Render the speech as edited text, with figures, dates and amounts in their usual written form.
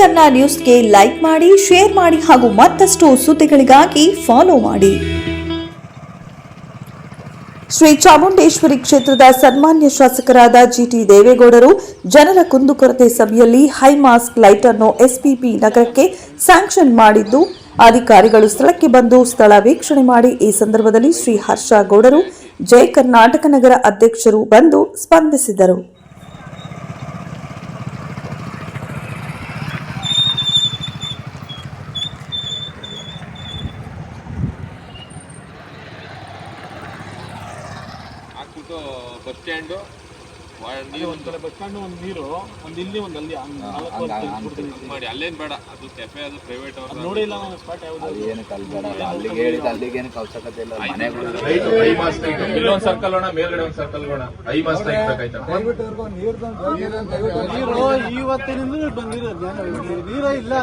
ಕನ್ನಡ ನ್ಯೂಸ್ಗೆ ಲೈಕ್ ಮಾಡಿ, ಶೇರ್ ಮಾಡಿ ಹಾಗೂ ಮತ್ತಷ್ಟು ಸುದ್ದಿಗಳಿಗಾಗಿ ಫಾಲೋ ಮಾಡಿ. ಶ್ರೀ ಚಾಮುಂಡೇಶ್ವರಿ ಕ್ಷೇತ್ರದ ಸನ್ಮಾನ್ಯ ಶಾಸಕರಾದ ಜಿಟಿ ದೇವೇಗೌಡರು ಜನರ ಕುಂದುಕೊರತೆ ಸಭೆಯಲ್ಲಿ ಹೈ ಮಾಸ್ಕ್ ಲೈಟ್ ಅನ್ನು ಎಸ್ಪಿಪಿ ನಗರಕ್ಕೆ ಸ್ಯಾಂಕ್ಷನ್ ಮಾಡಿದ್ದು, ಅಧಿಕಾರಿಗಳು ಸ್ಥಳಕ್ಕೆ ಬಂದು ಸ್ಥಳ ವೀಕ್ಷಣೆ ಮಾಡಿ ಈ ಸಂದರ್ಭದಲ್ಲಿ ಶ್ರೀ ಹರ್ಷ ಗೌಡರು ಜೈ ಕರ್ನಾಟಕ ನಗರ ಅಧ್ಯಕ್ಷರು ಬಂದು ಸ್ಪಂದಿಸಿದರು. ಬಸ್ ಸ್ಟ್ಯಾಂಡ್ ಬಸ್ ಸ್ಟ್ಯಾಂಡ್ ಒಂದು ನೀರು ಒಂದು ಇಲ್ಲಿ ಒಂದು ಅಲ್ಲಿ ಮಾಡಿ ಅಲ್ಲೇನ್ ಬೇಡ, ಅದು ಕೆಫೆ ಅದು ಪ್ರೈವೇಟ್ ಅವ್ರು ನೋಡಿಲ್ಲ ನಾನು ಸ್ಪಾಟ್ ಯಾವುದು ಏನಕ್ಕೆ ಅಲ್ಲಿ ಬೇಡ, ಅಲ್ಲಿಗೆ ಹೇಳಿದ ಅಲ್ಲಿಗೆ ಏನಕ್ಕೆ ಅವಶ್ಯಕತೆ ಇಲ್ಲ. ಮನೆಗಳು ಇಲ್ಲೊಂದು ಸರ್ಕಲ್ ಹೋಣ, ಮೇಲ್ಗಡೆ ಒಂದು ಸರ್ಕಲ್ ಹೋಣ, ಐ ಮಾಸ್ ಇವತ್ತಿನಿಂದ ನೀರು ಇಲ್ಲ.